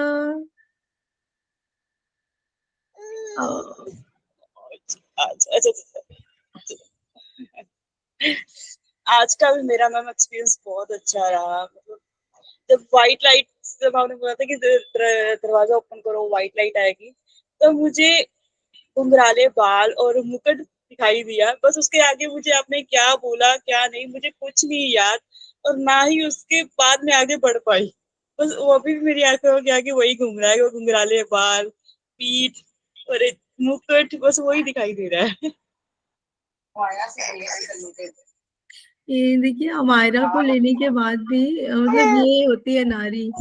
S2: अ,
S5: अच्छा अच्छा। आज का भी मेरा मैम एक्सपीरियंस बहुत अच्छा रहा। मतलब जब व्हाइट लाइट, जब आपने बोला था कि दरवाजा ओपन करो व्हाइट लाइट आएगी, तो मुझे घुंघराले बाल और मुकुट दिखाई दिया। बस उसके आगे मुझे आपने क्या बोला क्या नहीं मुझे कुछ नहीं याद, और ना ही उसके बाद में आगे बढ़ पाई। बस वो अभी भी मेरी आंखों के आगे वही घूम रहा है, वो घुंघराले बाल, पीठ और एक मुकुट, बस वही दिखाई दे रहा है।
S2: ये देखिए अमायरा को लेने के बाद भी मतलब ये होती है नारी,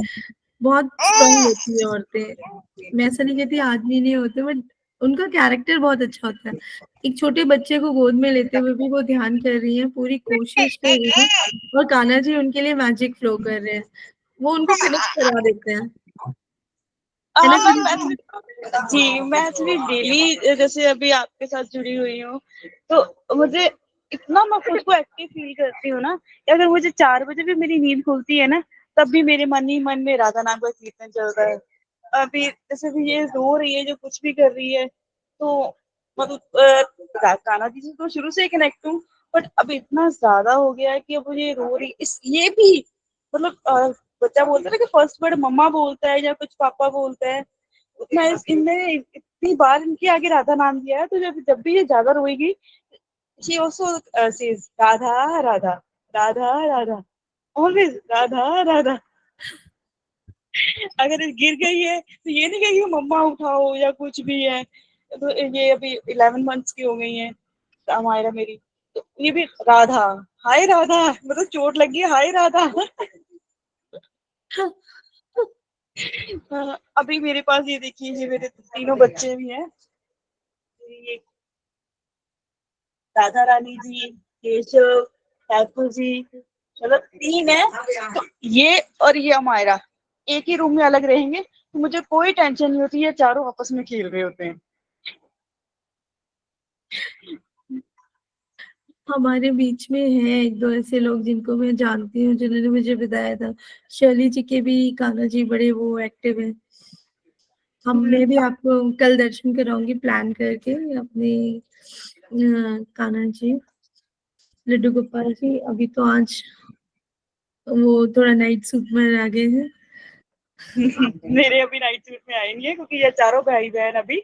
S2: बहुत स्ट्रांग होती है औरतें। मैं ऐसा नहीं कहती आदमी नहीं होते, बट उनका कैरेक्टर बहुत अच्छा होता है। एक छोटे बच्चे को गोद में लेते हुए भी वो ध्यान कर रही हैं, पूरी कोशिश कर रही हैं, और कान्हा जी उनके लिए मैजिक फ्लो कर रहे हैं। वो उनको कनेक्ट करवा देते हैं, है ना
S5: हाँ मैम,
S2: करिश्मा?
S5: जी मैं एक्चुअली डेली जैसे अभी आपके साथ जुड़ी हुई हूँ, तो मुझे इतना मैं खुद को एक्टिव फील करती हूँ ना, कि अगर मुझे 4 बजे भी मेरी नींद खुलती है ना, तब भी मेरे मन ही मन में राधा नाम का कीर्तन चल रहा है। अभी जैसे भी ये रो रही है, जो कुछ भी कर रही है, तो मतलब कान्हा जी से तो शुरू से कनेक्ट हूँ, बट अब इतना ज्यादा हो गया है कि अब ये रो रही इस ये भी मतलब बच्चा बोलता है ना कि फर्स्ट वर्ड मम्मा बोलता है या कुछ पापा बोलता है, मैं इनने इतनी बार इनके आगे राधा नाम दिया है, तो जब जब भी ये ज्यादा रोएगी, she also says Radha Radha Radha Radha, always Radha Radha. अगर ये गिर गई है तो ये नहीं कहेगी मम्मा उठाओ या कुछ भी है। तो ये अभी 11 मंथ्स की हो गई है अमायरा मेरी, तो ये भी राधा, हाय राधा, मतलब चोट लगी है, हाय राधा। अभी मेरे पास ये देखिए, ये मेरे तीनों बच्चे भी हैं, ये राधा रानी जी, केशव, ठाकुर जी, मतलब 3 है। तो ये और ये अमायरा एक ही रूम में अलग रहेंगे, तो मुझे कोई टेंशन नहीं होती, ये चारों आपस में खेल रहे होते हैं।
S2: हमारे बीच में है एक दो ऐसे लोग जिनको मैं जानती हूँ, जिन्होंने मुझे बताया था। शैली जी के भी कान्हा जी बड़े वो एक्टिव है। मैं भी आपको कल दर्शन कराऊंगी प्लान करके अपने कान्हा जी, लड्डू गोपाल जी। अभी तो आज वो थोड़ा नाइट सूट में आ गए हैं।
S5: मेरे अभी नाइट सूट में आएंगे, क्योंकि ये चारों भाई बहन अभी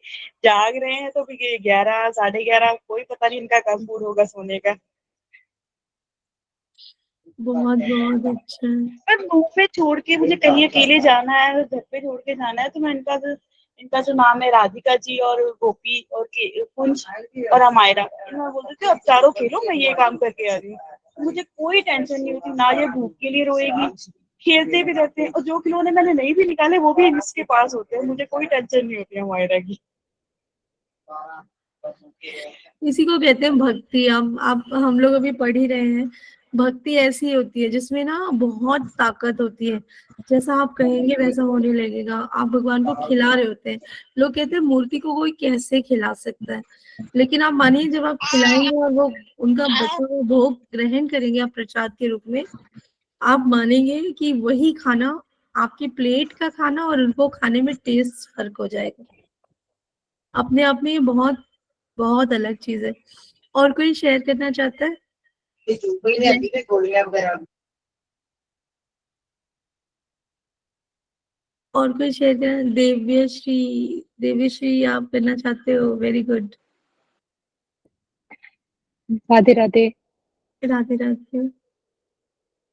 S5: जाग रहे हैं, तो अभी ये 11 11:30, कोई पता नहीं इनका कब मूड होगा सोने का।
S2: बहुत बहुत अच्छा है।
S5: पर रूम पे छोड़ के मुझे कहीं अकेले जाना है, घर पे छोड़ के जाना है, तो मैं इनका जो नाम है, राधिका जी और गोपी और कुंज और अमायरा, मैं बोल देती हूँ अब चारों खेलो, मैं ये काम करके आ रही हूँ। मुझे कोई टेंशन नहीं होती, ना ये भूख के लिए रोएगी, खेलते भी रहते हैं, और जो खिलौने मैंने नहीं भी निकाले वो भी इसके पास होते हैं, मुझे कोई टेंशन नहीं होती अमायरा की।
S2: इसी को कहते हैं भक्ति। आप हम लोग अभी पढ़ ही रहे हैं, भक्ति ऐसी होती है जिसमें ना बहुत ताकत होती है। जैसा आप कहेंगे वैसा होने लगेगा। आप भगवान को खिला रहे होते हैं। लोग कहते हैं मूर्ति को कोई कैसे खिला सकता है, लेकिन आप मानिए जब आप खिलाएंगे और वो उनका बचा हुआ भोग ग्रहण करेंगे आप प्रसाद के रूप में, आप मानेंगे कि वही खाना, आपकी प्लेट का खाना और उनको खाने में टेस्ट फर्क हो जाएगा। अपने आप में ये बहुत बहुत अलग चीज है। और कोई शेयर करना चाहता है? और कोई शेयर करना? देव्यश्री आप करना चाहते हो? Very good.
S7: राधे राधे।
S2: राधे राधे।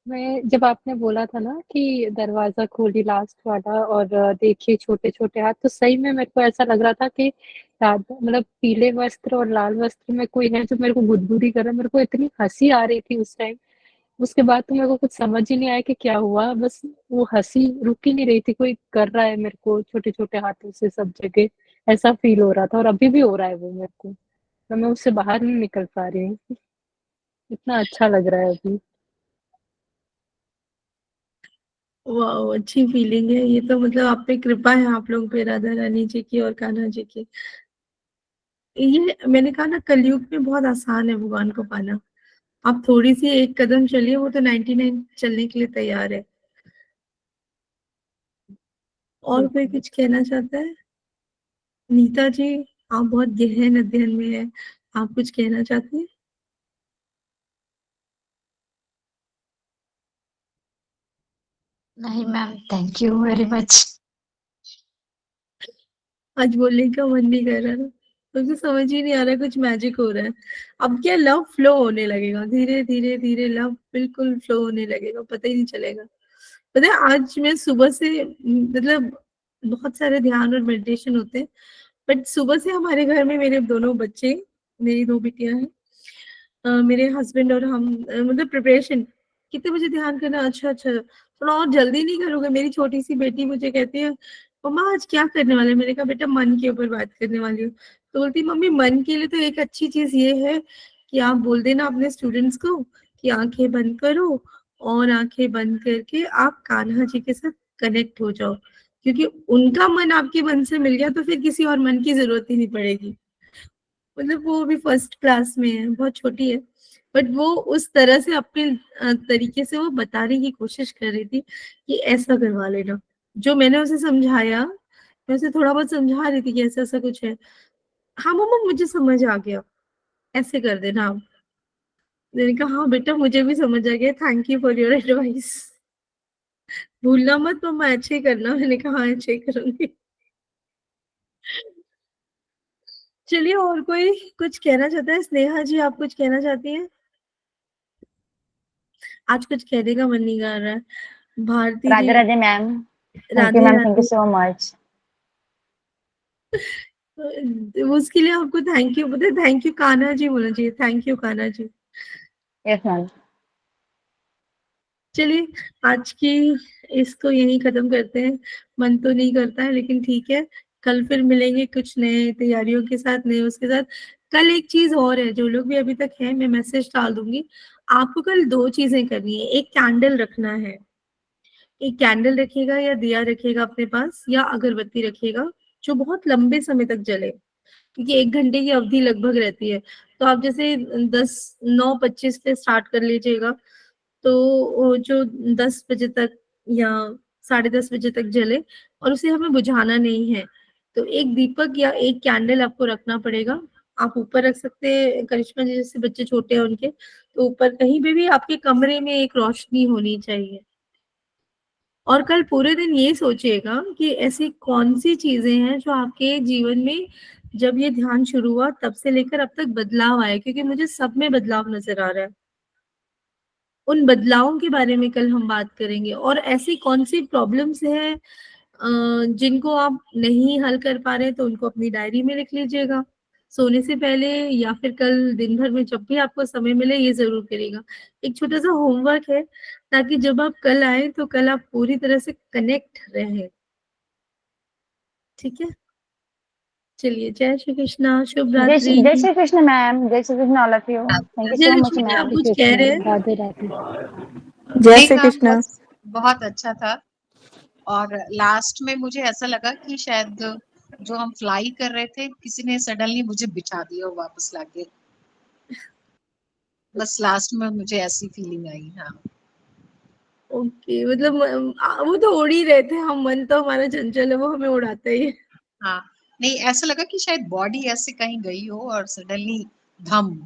S7: मैं जब आपने बोला था ना कि दरवाजा खोली लास्ट वाला और देखिए छोटे छोटे हाथ, तो सही में मेरे को ऐसा लग रहा था कि राधा मतलब पीले वस्त्र और लाल वस्त्र में कोई है जो मेरे को गुदगुदी कर रहा है। मेरे को इतनी हंसी आ रही थी उस टाइम। उसके बाद तो मेरे को कुछ समझ ही नहीं आया कि क्या हुआ, बस वो हंसी रुक ही नहीं रही थी। कोई कर रहा है मेरे को छोटे छोटे हाथों से सब जगह, ऐसा फील हो रहा था। और अभी भी हो रहा है वो मेरे को, तो मैं उससे बाहर नहीं निकल पा रही हूँ। इतना अच्छा लग रहा है अभी।
S2: वाह, अच्छी फीलिंग है ये तो। मतलब आप पे कृपा है, आप लोगों पे, राधा रानी जी की और कान्हा जी की। ये मैंने कहा ना, कलयुग में बहुत आसान है भगवान को पाना। आप थोड़ी सी एक कदम चलिए, वो तो 99 चलने के लिए तैयार है। और कोई कुछ कहना चाहता है? नीता जी, आप बहुत गहन अध्ययन में है, आप कुछ कहना चाहते हैं?
S8: नहीं ma'am, thank you very much.
S2: आज बोलने का मन नहीं कर रहा ना, मुझे समझ ही नहीं आ रहा, कुछ मैजिक हो रहा है। अब क्या लव फ्लो होने लगेगा, धीरे धीरे धीरे लव बिल्कुल फ्लो होने लगेगा, पता ही नहीं चलेगा। पता है आज मैं सुबह से मतलब बहुत सारे ध्यान और मेडिटेशन होते हैं, बट सुबह से हमारे घर में मेरे दोनों बच्चे, मेरी 2 बेटियां हैं, मेरे हस्बैंड और हम, मतलब प्रिपरेशन, कितने बजे ध्यान करना, अच्छा अच्छा थोड़ा और जल्दी नहीं करोगे? मेरी छोटी सी बेटी मुझे कहती है, मम्मा आज क्या करने वाले? मैंने कहा बेटा मन के ऊपर बात करने वाली हूँ। तो बोलती मम्मी मन के लिए तो एक अच्छी चीज ये है कि आप बोल देना अपने स्टूडेंट्स को कि आंखें बंद करो, और आंखें बंद करके आप कान्हा जी के साथ कनेक्ट हो जाओ, क्योंकि उनका मन आपके मन से मिल गया तो फिर किसी और मन की जरूरत ही नहीं पड़ेगी। मतलब वो भी फर्स्ट क्लास में है, बहुत छोटी है, बट वो उस तरह से अपने तरीके से वो बताने की कोशिश कर रही थी कि ऐसा करवा लेना। जो मैंने उसे समझाया, मैं उसे थोड़ा बहुत समझा रही थी कि ऐसा ऐसा कुछ है। हाँ मम्मा मुझे समझ आ गया, ऐसे कर देना आप। मैंने कहा हाँ बेटा मुझे भी समझ आ गया, thank you for your advice. भूलना मत मम्मा, अच्छे करना। मैंने कहा हाँ अच्छे करूंगी। चलिए, और कोई कुछ कहना चाहता है? स्नेहा जी आप कुछ कहना चाहती हैं? आज कुछ कहने का मन नहीं कर रहा है। Bharti ji,
S8: Radhe Radhe ma'am. Thank you
S2: Radhe
S8: ma'am, thank you
S2: Radhe.
S8: So much.
S2: उसके लिए आपको थैंक यू, पता है, थैंक यू कान्हा जी बोलना चाहिए, thank you Kanha ji.
S9: Yes ma'am.
S2: चलिए आज की इसको यहीं खत्म करते हैं। मन तो नहीं करता है लेकिन ठीक है, कल फिर मिलेंगे कुछ नए तैयारियों के साथ, नए उसके साथ। कल एक चीज और है, जो लोग भी अभी तक हैं मैं मैसेज डाल दूंगी। आपको कल 2 चीजें करनी है। एक कैंडल रखना है, एक कैंडल रखिएगा या दिया रखिएगा अपने पास, या अगरबत्ती रखिएगा जो बहुत लंबे समय तक जले, क्योंकि 1 घंटे की अवधि लगभग रहती है। तो आप जैसे 9:25 पे स्टार्ट कर लीजिएगा, तो वो जो 10 बजे तक या 10:30 बजे तक जले, और उसे हमें बुझाना नहीं है। तो एक दीपक या एक कैंडल आपको रखना पड़ेगा। आप ऊपर रख सकते हैं, करिश्मा जी जैसे बच्चे छोटे हैं उनके, तो ऊपर कहीं भी आपके कमरे में एक रोशनी होनी चाहिए। और कल पूरे दिन ये सोचिएगा कि ऐसी कौन सी चीजें हैं जो आपके जीवन में जब ये ध्यान शुरू हुआ तब से लेकर अब तक बदलाव आया, क्योंकि मुझे सब में बदलाव नजर आ रहा है। उन बदलावों के बारे में कल हम बात करेंगे। और ऐसी कौन सी प्रॉब्लम्स हैं जिनको आप नहीं हल कर पा रहे, तो उनको अपनी डायरी में लिख लीजिएगा सोने से पहले, या फिर कल दिन भर में जब भी आपको समय मिले ये जरूर करिएगा। एक छोटा सा होमवर्क है, ताकि जब आप कल आए तो कल आप पूरी तरह से कनेक्ट रहे। ठीक है, चलिए जय श्री कृष्णा, शुभ रात्रि।
S9: जय श्री कृष्ण मैम, जय Shri Krishna all of you, thank you
S2: जय
S9: सो मच
S2: लक्ष्मी जी, आप
S9: मैम।
S2: कुछ कह रहे हैं?
S7: राधे राधे।
S10: जय
S11: नहीं
S10: श्री
S11: मैम,
S10: कृष्ण।
S11: बस बहुत अच्छा था। और लास्ट में मुझे ऐसा लगा कि शायद जो हम फ्लाई कर रहे थे किसी ने सडनली मुझे बिठा दिया और वापस लाके, बस लास्ट में मुझे ऐसी फीलिंग आई। हाँ
S2: ओके, मतलब वो तो उड़ ही रहे थे हम, मन तो हमारा चंचल है, वो हमें उड़ाता ही है।
S11: हाँ, नहीं ऐसा लगा कि शायद बॉडी ऐसे कहीं गई हो और सडनली धम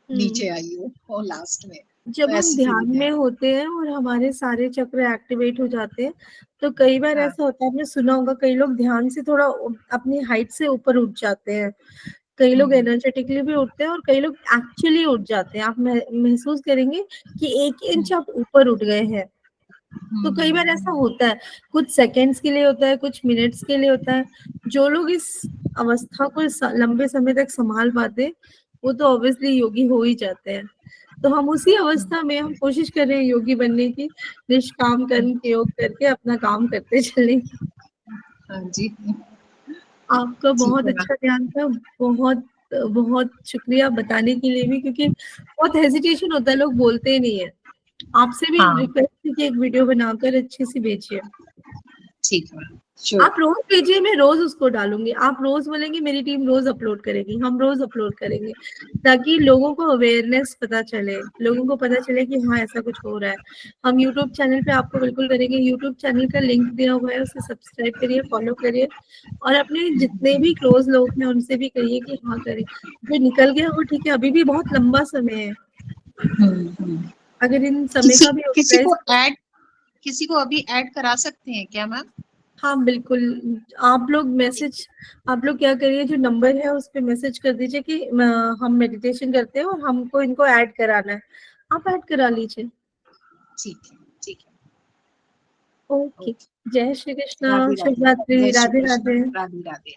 S11: नीचे आई हो और लास्ट में,
S2: जब
S11: तो
S2: हम
S11: ऐसी
S2: ध्यान
S11: फीलिंग
S2: में
S11: है।
S2: होते हैं और हमारे सारे चक्र एक्टिवेट हो जाते हैं, तो कई बार
S11: हाँ,
S2: ऐसा होता है, आपने सुना होगा कई लोग ध्यान से थोड़ा अपनी हाइट से ऊपर उठ जाते हैं। कई लोग एनर्जेटिकली भी उठते हैं और कई लोग एक्चुअली उठ जाते हैं। आप महसूस करेंगे कि 1 इंच आप ऊपर उठ गए हैं। तो कई बार ऐसा होता है, कुछ सेकंड्स के लिए होता है, कुछ मिनट्स के लिए होता है। जो लोग इस अवस्था को लंबे समय तक संभाल पाते हैं, वो तो ऑब्वियसली योगी हो ही जाते हैं। तो हम उसी अवस्था में हम कोशिश कर रहे हैं योगी बनने की, निष्काम कर्म के योग करके अपना काम करते चलेंगे।
S11: हाँ जी,
S2: आपका
S11: ठीक
S2: बहुत
S11: है
S2: अच्छा ध्यान था, बहुत बहुत शुक्रिया बताने के लिए भी, क्योंकि बहुत हेजिटेशन होता है, लोग बोलते ही नहीं है। आपसे भी
S11: हाँ
S2: रिक्वेस्ट है कि एक वीडियो बनाकर अच्छी सी भेजिए।
S11: ठीक है,
S2: आप रोज भेजिए, मैं रोज उसको डालूंगी। आप रोज बोलेंगे, मेरी टीम रोज अपलोड करेगी, हम रोज अपलोड करेंगे, ताकि लोगों को अवेयरनेस पता चले, लोगों को पता चले कि हाँ ऐसा कुछ हो रहा है। हम यूट्यूब चैनल पे आपको बिल्कुल करेंगे। यूट्यूब चैनल का लिंक दिया हुआ है, उसे सब्सक्राइब करिए, फॉलो करिए, और अपने जितने भी क्लोज लोग हैं उनसे भी कहिए कि हाँ करें। जो निकल गया वो ठीक है, अभी भी बहुत लंबा समय है। अगर इन समय
S11: किसी
S2: का भी
S11: किसी को
S2: यूटिलाइज,
S11: ऐड किसी को अभी ऐड करा सकते हैं क्या मैम?
S2: हाँ बिल्कुल। आप लोग क्या करिए, जो नंबर है उस पे मैसेज कर दीजिए कि हम मेडिटेशन करते हैं और हमको इनको ऐड कराना है, आप ऐड करा लीजिए।
S11: ठीक है, ठीक है,
S2: ओके, जय श्री कृष्णा,
S11: राधे
S2: शुभ
S11: राधे,
S2: रात्रि,
S11: जय श्री
S2: राधे
S11: कृष्ण,
S2: राधे।
S11: राधे राधे।